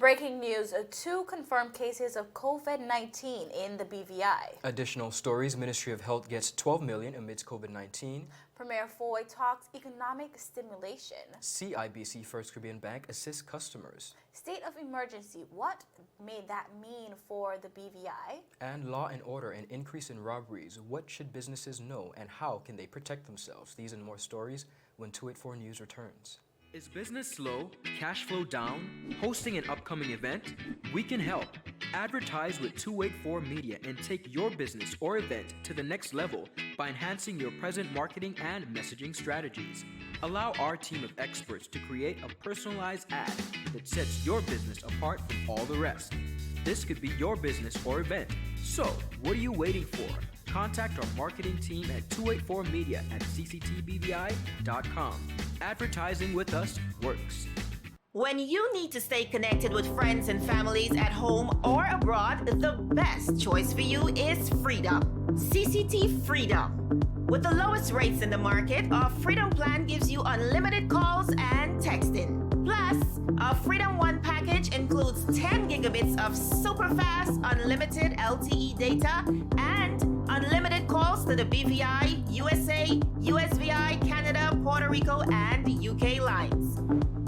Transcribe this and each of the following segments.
Breaking news, two confirmed cases of COVID-19 in the BVI. Additional stories, Ministry of Health gets $12 million amidst COVID-19. Premier Fahie talks economic stimulation. CIBC First Caribbean Bank assists customers. State of emergency, what may that mean for the BVI? And law and order, an increase in robberies. What should businesses know and how can they protect themselves? These and more stories when 284 News returns. Is business slow? Cash flow down? Hosting an upcoming event? We can help. Advertise with 284 Media and take your business or event to the next level by enhancing your present marketing and messaging strategies. Allow our team of experts to create a personalized ad that sets your business apart from all the rest. This could be your business or event. So, what are you waiting for? Contact our marketing team at 284media@cctbvi.com. Advertising with us works. When you need to stay connected with friends and families at home or abroad, the best choice for you is Freedom. CCT Freedom. With the lowest rates in the market, our Freedom plan gives you unlimited calls and texting. Plus, our Freedom One package includes 10 gigabits of super fast, unlimited LTE data and unlimited calls to the BVI, USA, USVI, Canada, Puerto Rico, and UK lines.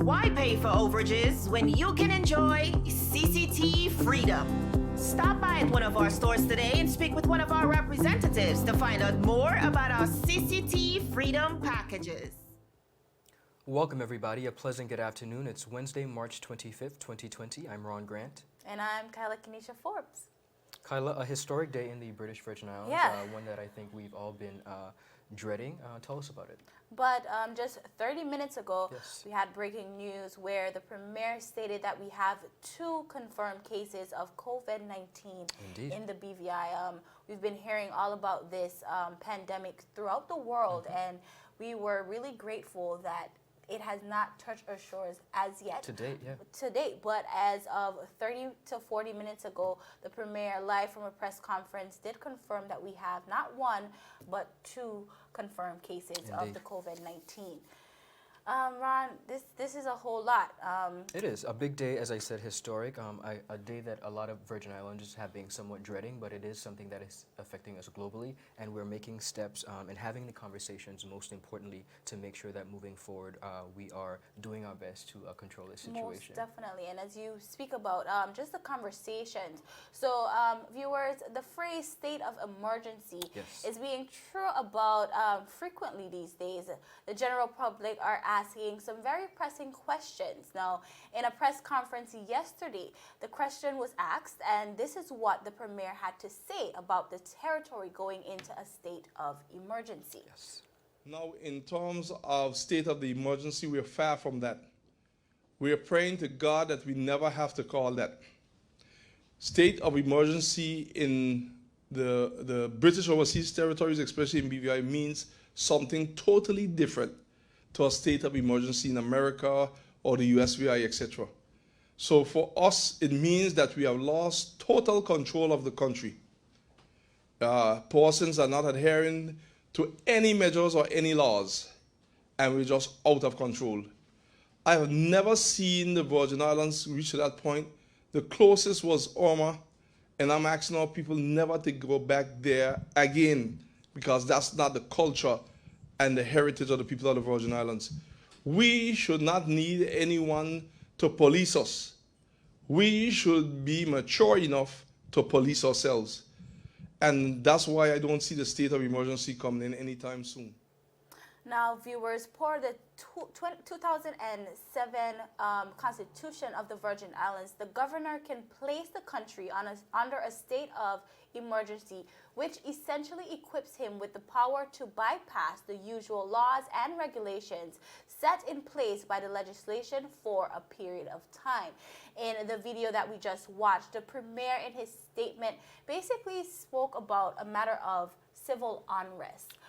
Why pay for overages when you can enjoy CCT Freedom? Stop by at one of our stores today and speak with one of our representatives to find out more about our CCT Freedom packages. Welcome everybody, a pleasant good afternoon. It's Wednesday, March 25th, 2020. I'm Ron Grant. And I'm Kyla Kenesha Forbes. Kyla, a historic day in the British Virgin Islands, one that I think we've all been dreading. Tell us about it. But just 30 minutes ago, Yes. we had breaking news where the Premier stated that we have two confirmed cases of COVID-19 Indeed. in the BVI. We've been hearing all about this pandemic throughout the world, and we were really grateful that it has not touched our shores as yet. To date, yeah. To date, but as of 30 to 40 minutes ago, the Premier, live from a press conference, did confirm that we have not one, but two confirmed cases of the COVID-19. Ron, this is a whole lot. It is a big day, as I said, historic. A day that a lot of Virgin Islanders have been somewhat dreading, but it is something that is affecting us globally, and we're making steps and having the conversations, most importantly, to make sure that moving forward, we are doing our best to control this situation. Most definitely, and as you speak about just the conversations, so viewers, the phrase "state of emergency" is being thrown about frequently these days. The general public are asking some very pressing questions. Now, in a press conference yesterday, the question was asked, and this is what the Premier had to say about the territory going into a state of emergency. Yes. Now, in terms of state of the emergency, we're far from that. We are praying to God that we never have to call that. State of emergency in the British Overseas Territories, especially in BVI, means something totally different to a state of emergency in America or the USVI, etc. So for us, it means that we have lost total control of the country. Persons are not adhering to any measures or any laws, and we're just out of control. I have never seen the Virgin Islands reach to that point. The closest was Irma, and I'm asking our people never to go back there again, because that's not the culture and the heritage of the people of the Virgin Islands. We should not need anyone to police us. We should be mature enough to police ourselves. And that's why I don't see the state of emergency coming in anytime soon. Now, viewers, per the 2007 Constitution of the Virgin Islands, the governor can place the country under a state of emergency, which essentially equips him with the power to bypass the usual laws and regulations set in place by the legislation for a period of time. In the video that we just watched, the Premier in his statement basically spoke about a matter of civil unrest.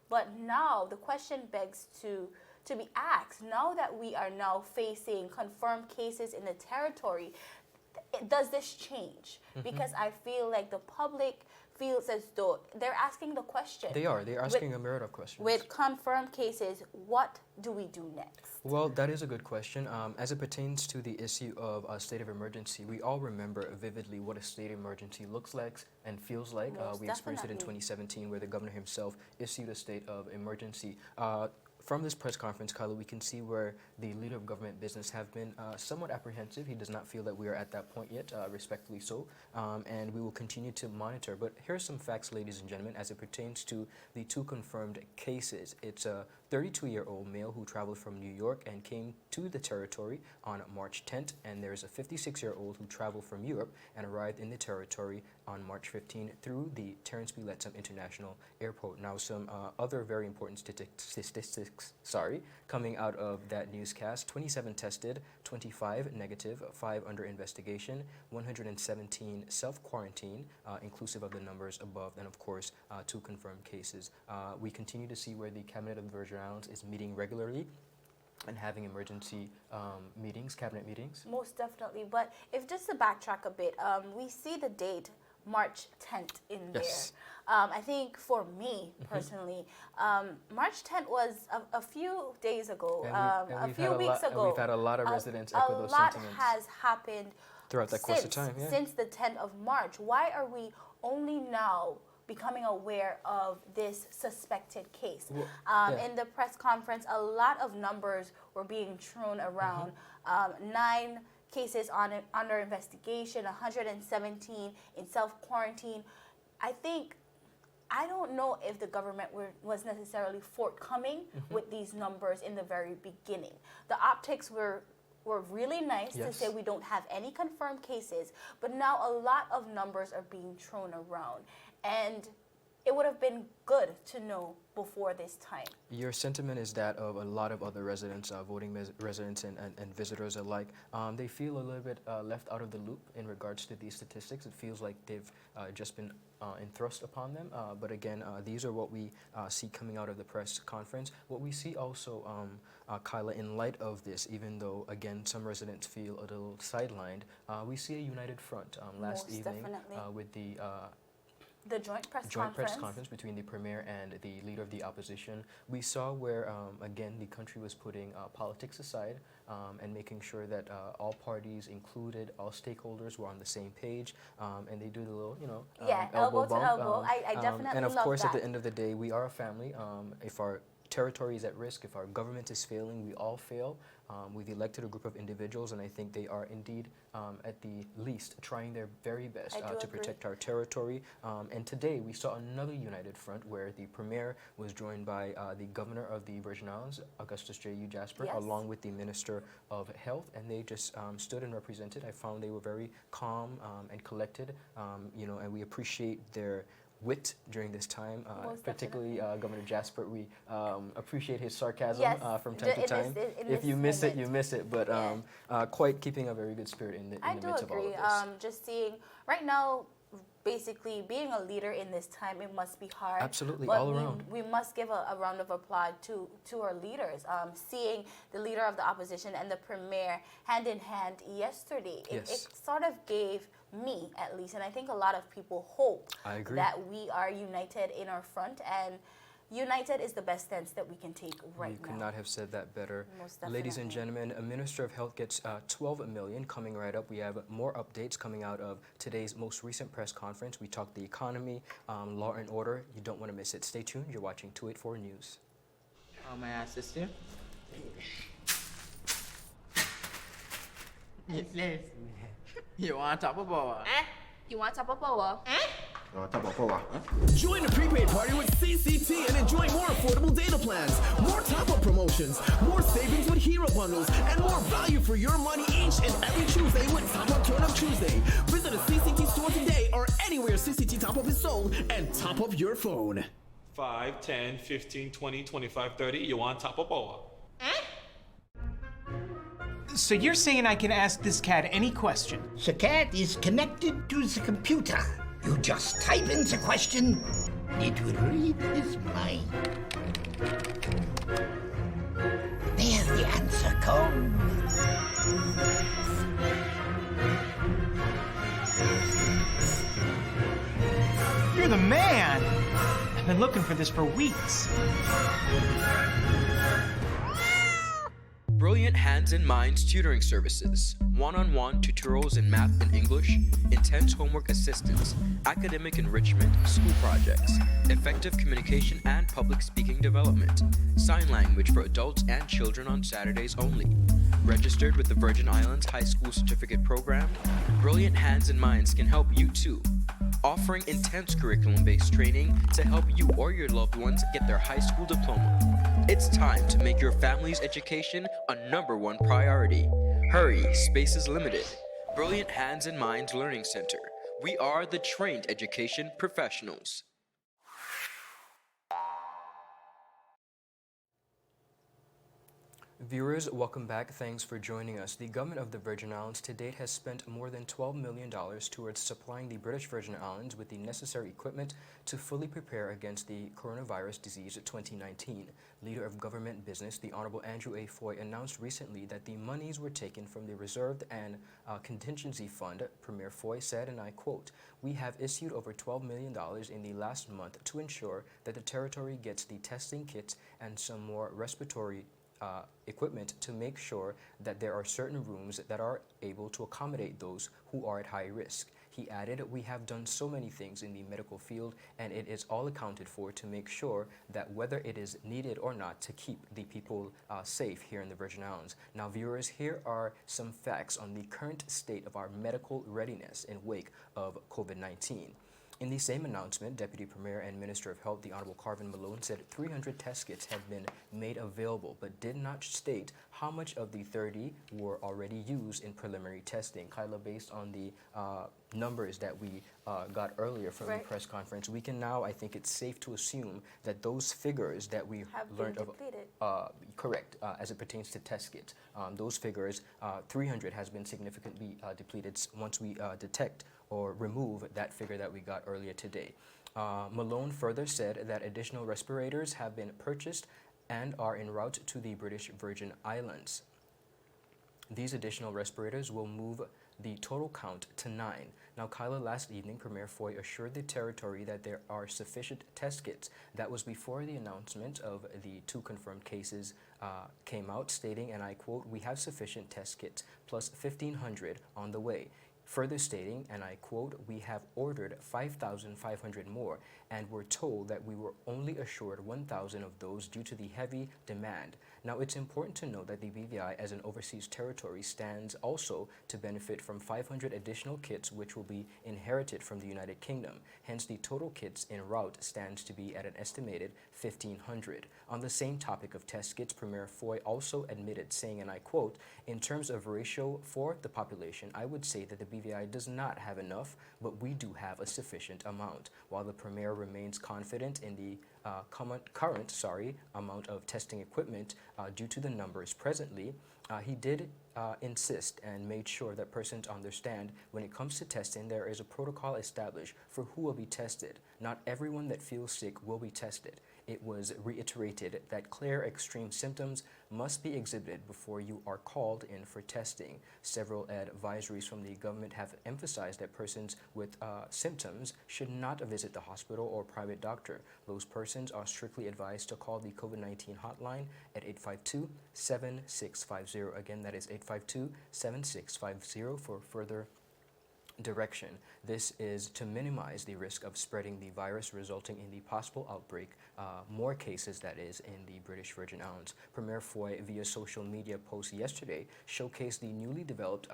But now the question begs to be asked, now that we are now facing confirmed cases in the territory, does this change? Because I feel like the public feels as though they're asking the question. They're asking a myriad of questions. With confirmed cases, what do we do next? Well, that is a good question. As it pertains to the issue of a state of emergency, we all remember vividly what a state of emergency looks like and feels like. Most We experienced it in definitely. 2017 where the governor himself issued a state of emergency. From this press conference, Kyla, we can see where the leader of government business have been somewhat apprehensive. He does not feel that we are at that point yet, respectfully so, and we will continue to monitor. But here are some facts, ladies and gentlemen, as it pertains to the 2 confirmed cases. It's a 32-year-old male who traveled from New York and came to the territory on March 10th, and there's a 56-year-old who traveled from Europe and arrived in the territory on March 15th through the Terrence B. Lettsome International Airport. Now, some other very important statistics, coming out of that newscast: 27 tested, 25 negative, 5 under investigation, 117 self-quarantine, inclusive of the numbers above, and of course, 2 confirmed cases. We continue to see where the Cabinet of the Virgin Islands is meeting regularly and having emergency meetings, cabinet meetings. Most definitely. But if just to backtrack a bit, we see the date March 10th in Yes. there. I think for me personally, March 10th was a few days ago, And a few weeks ago. We've had a lot of residents echo those A lot sentiments has happened throughout that course of time. Yeah. since the 10th of March. Why are we only now becoming aware of this suspected case? Well, yeah. In the press conference, a lot of numbers were being thrown around. 9 cases under investigation, 117 in self-quarantine. I don't know if the government was necessarily forthcoming with these numbers in the very beginning. The optics were really nice to Yes. say we don't have any confirmed cases, but now a lot of numbers are being thrown around. And it would have been good to know before this time. Your sentiment is that of a lot of other residents, voting residents and visitors alike. They feel a little bit left out of the loop in regards to these statistics. It feels like they've just been enthrust upon them. But again, these are what we see coming out of the press conference. What we see also, Kyla, in light of this, even though, again, some residents feel a little sidelined, we see a united front last Most evening definitely. with The joint press joint conference. press conference between the premier and the leader of the opposition. We saw where, again, the country was putting politics aside and making sure that all parties included, all stakeholders were on the same page, and they do the little, elbow to bump. elbow. I definitely And of love course, that. at the end of the day, we are a family. If our territory is at risk, if our government is failing, we all fail. We've elected a group of individuals, and I think they are indeed, at the least, trying their very best I do to agree. protect our territory. And today, we saw another united front where the premier was joined by the governor of the Virgin Islands, Augustus J.U. Jasper, Yes. along with the Minister of Health, and they just stood and represented. I found they were very calm and collected, and we appreciate their wit during this time, Most particularly Governor Jasper. We appreciate his sarcasm Yes, from time to in time. this- in If this you miss it, moment. you miss it. But quite keeping a very good spirit in the I do midst of all agree. of this. Just seeing right now, basically being a leader in this time, it must be hard. Absolutely, but all around. We must give a round of applause to our leaders. Seeing the leader of the opposition and the premier hand in hand yesterday, Yes. it sort of gave me, at least, and I think a lot of people hope I agree. that we are united in our front, and united is the best stance that we can take right You could now. not have said that better. Most Ladies and definitely. gentlemen, a Minister of Health gets $12 million coming right up. We have more updates coming out of today's most recent press conference. We talked the economy, law and order. You don't want to miss it. Stay tuned. You're watching 284 News. How may I assist you? You want top of power? You want top of power? Join the prepaid party with CCT and enjoy more affordable data plans, more top-up promotions, more savings with hero bundles, and more value for your money each and every Tuesday with Top Up Turn Up Tuesday. Visit a CCT store today or anywhere CCT Top Up is sold and top up your phone. 5, 10, 15, 20, 25, 30. You want top of power? So you're saying I can ask this cat any question? The cat is connected to the computer. You just type in the question, it will read his mind. There's the answer code. You're I've been looking for this for weeks. Brilliant Hands and Minds tutoring services, one-on-one tutorials in math and English, intense homework assistance, academic enrichment, school projects, effective communication and public speaking development, sign language for adults and children on Saturdays only. Registered with the Virgin Islands High School Certificate Program, Brilliant Hands and Minds can help you too. Offering intense curriculum-based training to help you or your loved ones get their high school diploma. It's time to make your family's education a #1 priority. Hurry, space is limited. Brilliant Hands and Minds Learning Center. We are the trained education professionals. Viewers, welcome back. Thanks for joining us. The government of the Virgin Islands to date has spent more than $12 million towards supplying the British Virgin Islands with the necessary equipment to fully prepare against the coronavirus disease 2019. Leader of Government Business, the Honorable Andrew A. Fahie, announced recently that the monies were taken from the Reserved and Contingency Fund. Premier Fahie said, and I quote, "We have issued over $12 million in the last month to ensure that the territory gets the testing kits and some more respiratory equipment to make sure that there are certain rooms that are able to accommodate those who are at high risk." He added, "We have done so many things in the medical field and it is all accounted for to make sure that whether it is needed or not to keep the people safe here in the Virgin Islands." Now viewers, here are some facts on the current state of our medical readiness in wake of COVID-19. In the same announcement, Deputy Premier and Minister of Health, the Honorable Carvin Malone, said 300 test kits have been made available, but did not state how much of the 30 were already used in preliminary testing. Kyla, based on the numbers that we got earlier from the press conference, we can now, I think it's safe to assume that those figures that we have learned been depleted. Correct, as it pertains to test kits. Those figures, 300 has been significantly depleted once we detect or remove that figure that we got earlier today. Malone further said that additional respirators have been purchased and are en route to the British Virgin Islands. These additional respirators will move the total count to 9. Now, Kyla, last evening, Premier Fahie assured the territory that there are sufficient test kits. That was before the announcement of the 2 confirmed cases came out, stating, and I quote, "We have sufficient test kits, plus 1,500 on the way." Further stating, and I quote, "We have ordered 5,500 more, and were told that we were only assured 1,000 of those due to the heavy demand." Now, it's important to note that the BVI, as an overseas territory, stands also to benefit from 500 additional kits, which will be inherited from the United Kingdom. Hence, the total kits en route stands to be at an estimated 1,500. On the same topic of test kits, Premier Fahie also admitted, saying, and I quote, "In terms of ratio for the population, I would say that the BVI does not have enough, but we do have a sufficient amount." While the Premier remains confident in the current amount of testing equipment due to the numbers presently, he did insist and made sure that persons understand when it comes to testing, there is a protocol established for who will be tested. Not everyone that feels sick will be tested. It was reiterated that clear extreme symptoms must be exhibited before you are called in for testing. Several advisories from the government have emphasized that persons with symptoms should not visit the hospital or private doctor. Those persons are strictly advised to call the COVID-19 hotline at 852-7650. Again, that is 852-7650 for further direction. This is to minimize the risk of spreading the virus, resulting in the possible outbreak, more cases that is, in the British Virgin Islands. Premier Fahie, via social media post yesterday, showcased the newly developed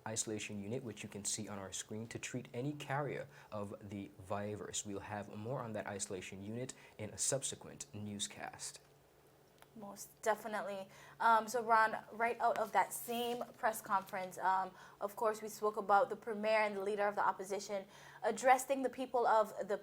isolation unit, which you can see on our screen, to treat any carrier of the virus. We'll have more on that isolation unit in a subsequent newscast. Most definitely. So Ron, right out of that same press conference, of course, we spoke about the Premier and the Leader of the Opposition addressing the people of the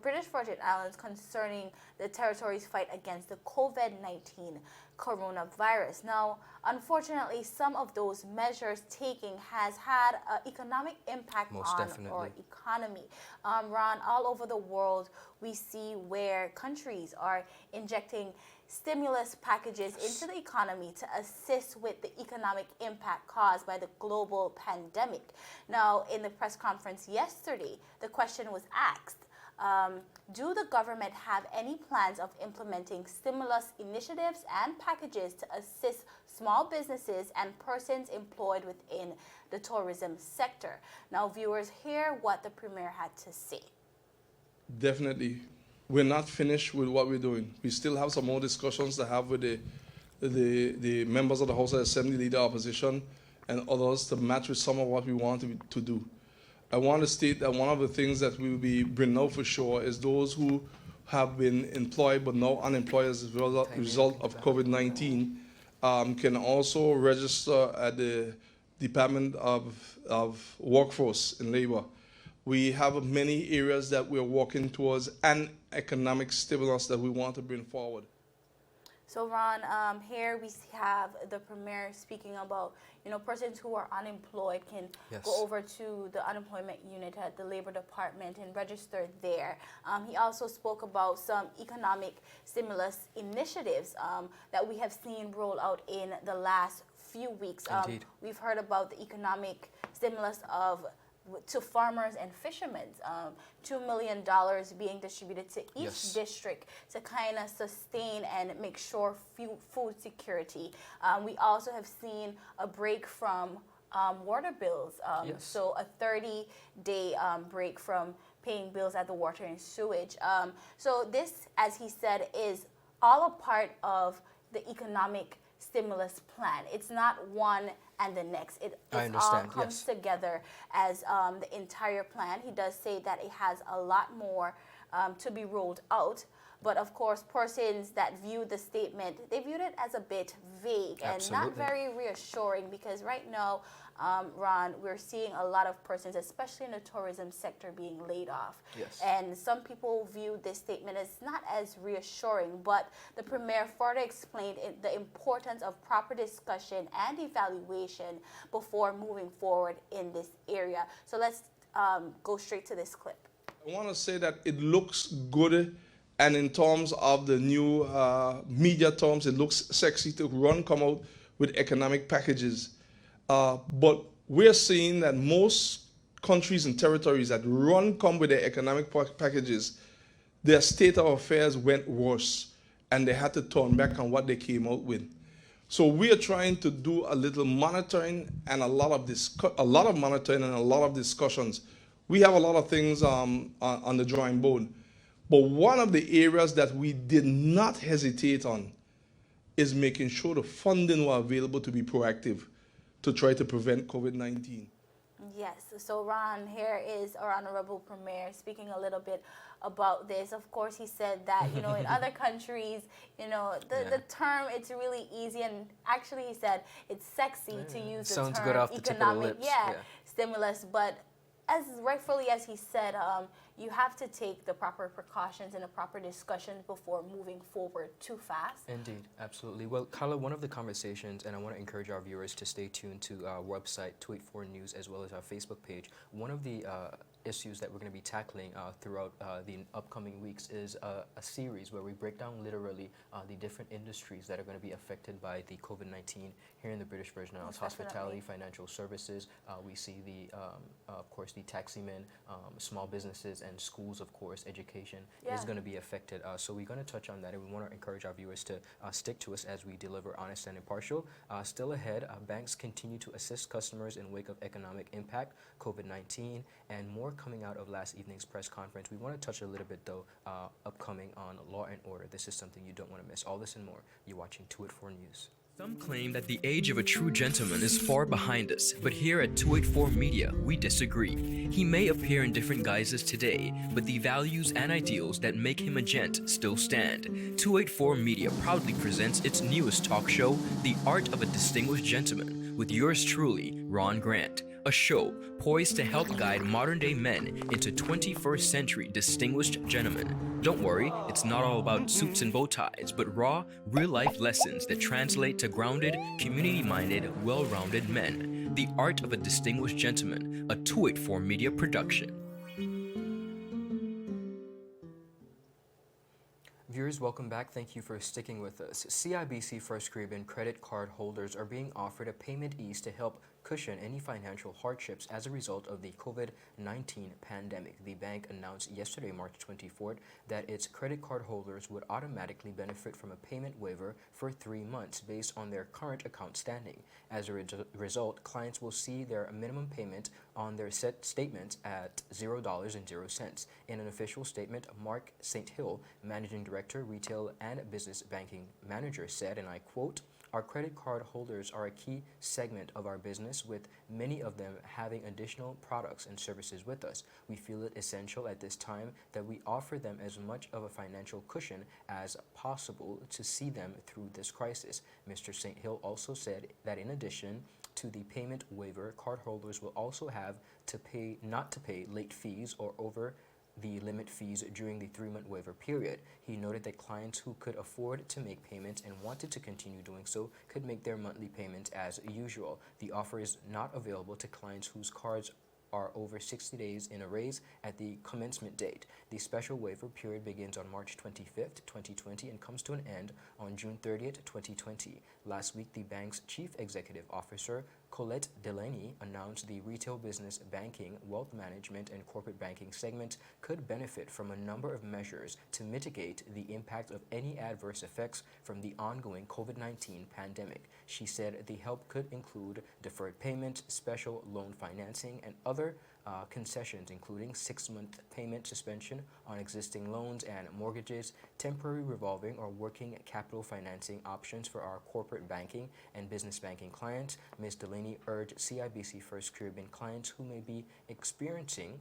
British Virgin Islands concerning the territory's fight against the COVID-19 coronavirus. Now, unfortunately, some of those measures taking has had an economic impact on our economy. Ron, all over the world, we see where countries are injecting stimulus packages into the economy to assist with the economic impact caused by the global pandemic. Now, in the press conference yesterday, the question was asked Do the government have any plans of implementing stimulus initiatives and packages to assist small businesses and persons employed within the tourism sector? Now, viewers, hear what the Premier had to say. Definitely. We're not finished with what we're doing. We still have some more discussions to have with the members of the House of Assembly, Leader Opposition, and others to match with some of what we want to do. I want to state that one of the things that we will be bringing out for sure is those who have been employed but now unemployed as a result of COVID-19 can also register at the Department of Workforce and Labor. We have many areas that we're working towards and economic stimulus that we want to bring forward. So Ron, here we have the Premier speaking about, persons who are unemployed can go over to the unemployment unit at the Labor Department and register there. He also spoke about some economic stimulus initiatives that we have seen roll out in the last few weeks. We've heard about the economic stimulus to farmers and fishermen, $2 million being distributed to each district to kind of sustain and make sure food security. We also have seen a break from water bills, so a 30-day break from paying bills at the water and sewage. So this, as he said, is all a part of the economic stimulus plan. It's not one and the next. It all comes together as the entire plan. He does say that it has a lot more to be rolled out. But of course, persons that viewed the statement, they viewed it as a bit vague and not very reassuring, because right now, Ron, we're seeing a lot of persons, especially in the tourism sector, being laid off. And some people view this statement as not as reassuring, but the Premier further explained the importance of proper discussion and evaluation before moving forward in this area. So let's go straight to this clip. I want to say that it looks good, and in terms of the new media terms, it looks sexy to come out with economic packages. But we're seeing that most countries and territories that come with their economic packages, their state of affairs went worse, and they had to turn back on what they came out with. So we are trying to do a little monitoring and a lot of monitoring and a lot of discussions. We have a lot of things on the drawing board. But one of the areas that we did not hesitate on is making sure the funding were available to be proactive to try to prevent COVID-19. Yes, so Ron, here is our Honorable Premier speaking a little bit about this. Of course, he said that, in other countries, the term, it's really easy, and actually he said it's sexy to use the term good off the economic tip of the lips. Stimulus, but as rightfully as he said, you have to take the proper precautions and the proper discussions before moving forward too fast. Indeed, absolutely. Well, Carla, one of the conversations, and I want to encourage our viewers to stay tuned to our website, 284 News, as well as our Facebook page. One of the issues that we're going to be tackling throughout the upcoming weeks is a series where we break down literally the different industries that are going to be affected by the COVID-19 here in the British Virgin Islands. Hospitality, financial services, we see of course, the taxi men, small businesses, and schools, of course, education is going to be affected. So we're going to touch on that, and we want to encourage our viewers to stick to us as we deliver honest and impartial. Still ahead, banks continue to assist customers in wake of economic impact, COVID-19, and more coming out of last evening's press conference. We want to touch a little bit, though, upcoming on law and order. This is something you don't want to miss. All this and more. You're watching 284 News. Some claim that the age of a true gentleman is far behind us, but here at 284 Media, we disagree. He may appear in different guises today, but the values and ideals that make him a gent still stand. 284 Media proudly presents its newest talk show, The Art of a Distinguished Gentleman, with yours truly, Ron Grant. A show poised to help guide modern-day men into 21st century distinguished gentlemen. Don't worry, it's not all about suits and bow ties, but raw, real-life lessons that translate to grounded, community-minded, well-rounded men. The Art of a Distinguished Gentleman, a 284 Media production. Viewers, welcome back. Thank you for sticking with us. CIBC First Caribbean credit card holders are being offered a payment ease to help cushion any financial hardships as a result of the COVID-19 pandemic. The bank announced yesterday, March 24th, that its credit card holders would automatically benefit from a payment waiver for 3 months based on their current account standing. As a result, clients will see their minimum payment on their set statements at $0.00. In an official statement, Mark St. Hill, Managing Director, Retail and Business Banking Manager, said, and I quote, "Our credit card holders are a key segment of our business, with many of them having additional products and services with us. We feel it essential at this time that we offer them as much of a financial cushion as possible to see them through this crisis." Mr. St. Hill also said that in addition to the payment waiver, cardholders will also have to pay not to pay late fees or over the limit fees during the 3-month waiver period. He noted that clients who could afford to make payments and wanted to continue doing so could make their monthly payments as usual. The offer is not available to clients whose cards are over 60 days in arrears at the commencement date. The special waiver period begins on March 25th, 2020 and comes to an end on June 30th, 2020. Last week, the bank's Chief Executive Officer, Colette Delaney, announced the retail business banking, wealth management, and corporate banking segment could benefit from a number of measures to mitigate the impact of any adverse effects from the ongoing COVID-19 pandemic. She said the help could include deferred payment, special loan financing, and other concessions, including 6-month payment suspension on existing loans and mortgages, temporary revolving or working capital financing options for our corporate banking and business banking clients. Ms. Delaney urged CIBC First Caribbean clients who may be experiencing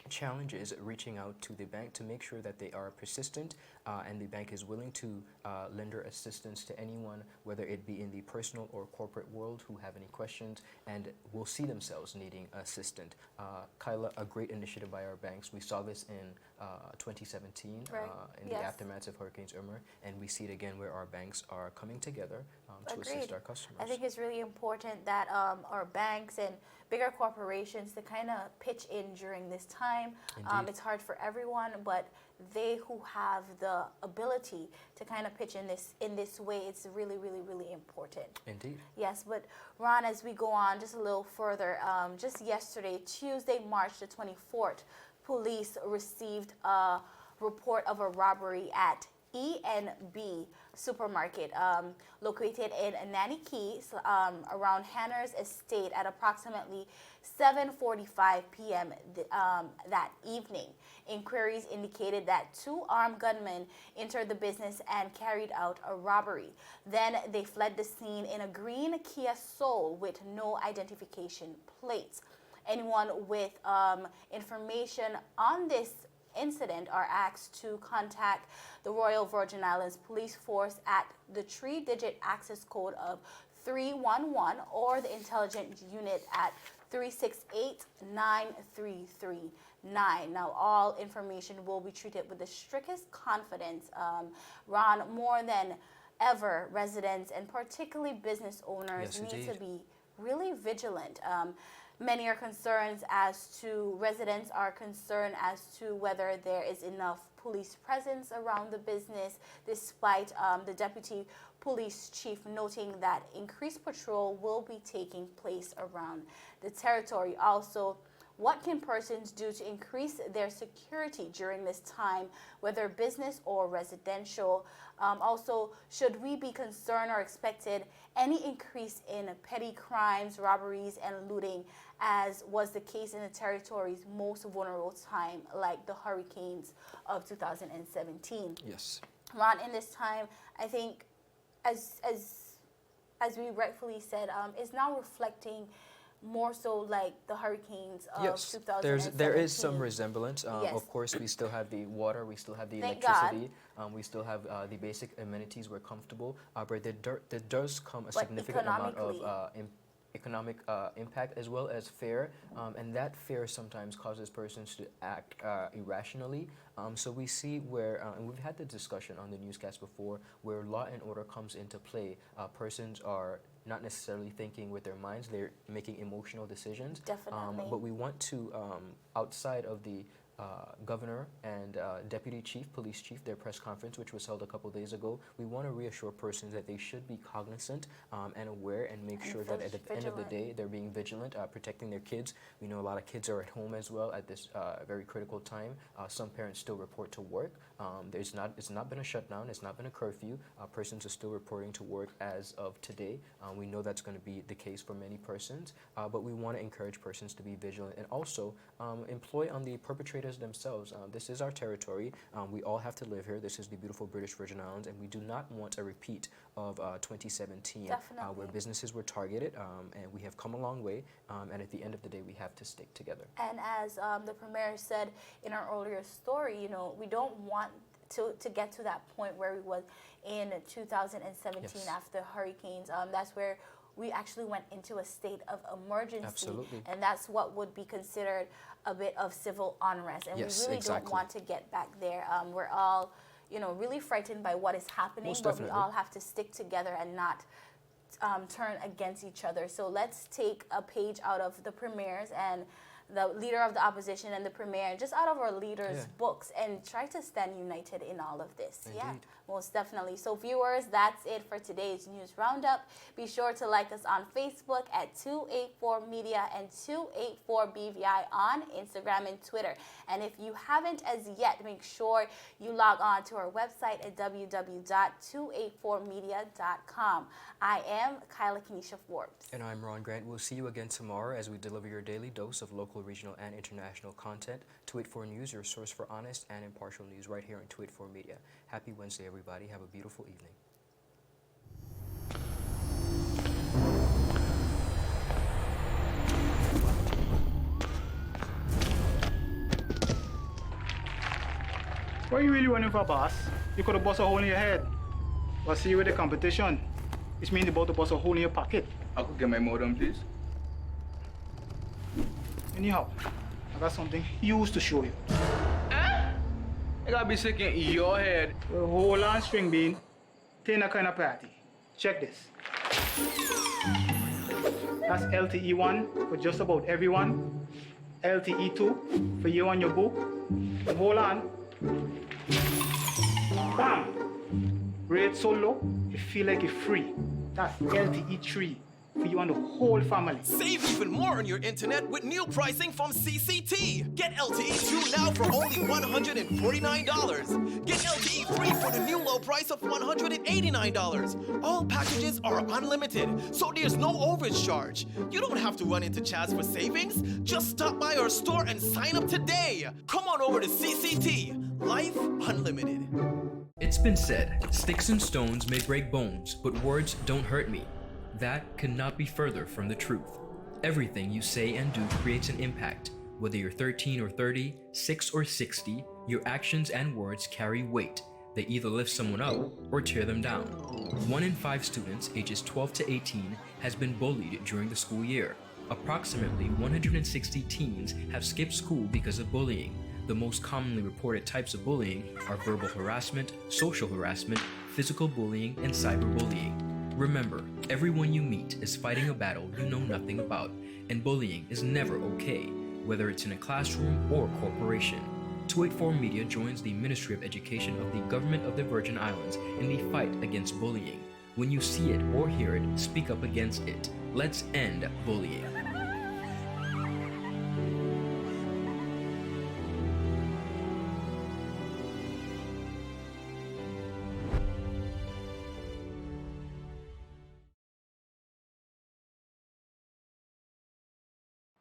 challenges reaching out to the bank to make sure that they are persistent and the bank is willing to lender assistance to anyone, whether it be in the personal or corporate world, who have any questions and will see themselves needing assistance. Kyla, a great initiative by our banks. We saw this in 2017 in the aftermath of Hurricanes Irma, and we see it again where our banks are coming together to assist our customers. I think it's really important that our banks and bigger corporations to kind of pitch in during this time. It's hard for everyone, but they who have the ability to kind of pitch in this way, it's really, really, really important. Indeed. Yes, but Ron, as we go on just a little further, just yesterday, Tuesday, March the 24th, police received a report of a robbery at E&B supermarket located in Nanny Keys around Hanner's Estate at approximately 7:45 p.m. That evening. Inquiries indicated that 2 armed gunmen entered the business and carried out a robbery. Then they fled the scene in a green Kia Soul with no identification plates. Anyone with information on this incident are asked to contact the Royal Virgin Islands Police Force at the 3-digit access code of 311 or the intelligence unit at 368-9339. Now, all information will be treated with the strictest confidence. Ron, more than ever, residents and particularly business owners need to be really vigilant. Many are concerned residents are concerned as to whether there is enough police presence around the business, despite the deputy police chief noting that increased patrol will be taking place around the territory. Also, what can persons do to increase their security during this time, whether business or residential? Also, should we be concerned or expected any increase in petty crimes, robberies, and looting, as was the case in the territory's most vulnerable time, like the hurricanes of 2017? Yes. Ron, in this time, I think, as we rightfully said, is now reflecting more so like the hurricanes of 2017. There is some resemblance. Of course, we still have the water, we still have the electricity, we still have the basic amenities. We're comfortable, but there does come a significant amount of economic impact as well as fear, and that fear sometimes causes persons to act irrationally. So we see where, and we've had the discussion on the newscast before, where law and order comes into play. Persons are not necessarily thinking with their minds, they're making emotional decisions. Definitely. But we want to, outside of the governor and deputy chief, police chief, their press conference, which was held a couple days ago. We want to reassure persons that they should be cognizant and aware and make sure that at the end of the day, they're being vigilant, protecting their kids. We know a lot of kids are at home as well at this very critical time. Some parents still report to work. It's not been a shutdown. It's not been a curfew. Persons are still reporting to work as of today. We know that's going to be the case for many persons, but we want to encourage persons to be vigilant and also employ on the perpetrators themselves. This is our territory. We all have to live here. This is the beautiful British Virgin Islands, and we do not want a repeat of 2017 where businesses were targeted, and we have come a long way, and at the end of the day, we have to stick together. And as the Premier said in our earlier story, you know, we don't want to get to that point where we was in 2017 after hurricanes. That's where we actually went into a state of emergency. Absolutely. And that's what would be considered a bit of civil unrest. And we really don't want to get back there. We're all, you know, really frightened by what is happening, Most but definitely. we all have to stick together and not turn against each other. So let's take a page out of the Premier's and the leader of the opposition and the Premier, just out of our leaders' books, and try to stand united in all of this. Indeed. Yeah, most definitely. So viewers, that's it for today's news roundup. Be sure to like us on Facebook at 284 Media and 284 BVI on Instagram and Twitter. And if you haven't as yet, make sure you log on to our website at www.284media.com. I am Kyla Kenesha Forbes. And I'm Ron Grant. We'll see you again tomorrow as we deliver your daily dose of local, regional, and international content. 284 News, your source for honest and impartial news right here on 284 Media. Happy Wednesday, everybody. Have a beautiful evening. What you really running for, boss? You could have bust a hole in your head. But see you with the competition. Which means you're about to bust a hole in your pocket. I could get my modem, please. Anyhow, I got something huge to show you. I gotta be sick in your head. Well, hold on, string bean. Ain't a kind of party. Check this. That's LTE1 for just about everyone. LTE2 for you and your boo. And hold on. Bam! Rate so low, you feel like you're free. That's LTE3 for you and the whole family. Save even more on your internet with new pricing from CCT. Get LTE 2 now for only $149. Get LTE 3 for the new low price of $189. All packages are unlimited, so there's no overage charge. You don't have to run into Chaz for savings. Just stop by our store and sign up today. Come on over to CCT. Life Unlimited. It's been said, sticks and stones may break bones, but words don't hurt me. That could not be further from the truth. Everything you say and do creates an impact. Whether you're 13 or 30, 6 or 60, your actions and words carry weight. They either lift someone up or tear them down. 1 in 5 students ages 12 to 18 has been bullied during the school year. Approximately 160 teens have skipped school because of bullying. The most commonly reported types of bullying are verbal harassment, social harassment, physical bullying, and cyberbullying. Remember, everyone you meet is fighting a battle you know nothing about, and bullying is never okay, whether it's in a classroom or corporation. 284 Media joins the Ministry of Education of the Government of the Virgin Islands in the fight against bullying. When you see it or hear it, speak up against it. Let's end bullying.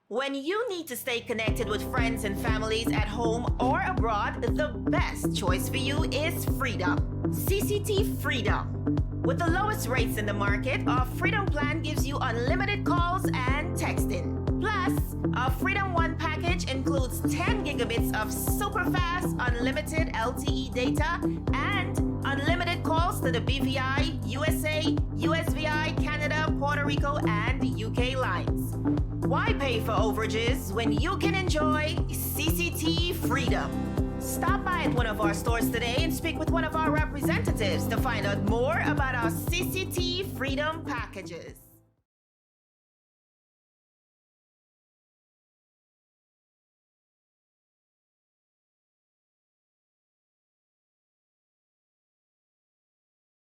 When you need to stay connected with friends and families at home or abroad, the best choice for you is Freedom. CCT Freedom. With the lowest rates in the market, our Freedom plan gives you unlimited calls and texting. Plus, our Freedom One package includes 10 gigabits of super fast unlimited LTE data and unlimited calls to the BVI, USA, USVI, Canada, Puerto Rico, and UK lines. Why pay for overages when you can enjoy CCT Freedom? Stop by at one of our stores today and speak with one of our representatives to find out more about our CCT Freedom packages.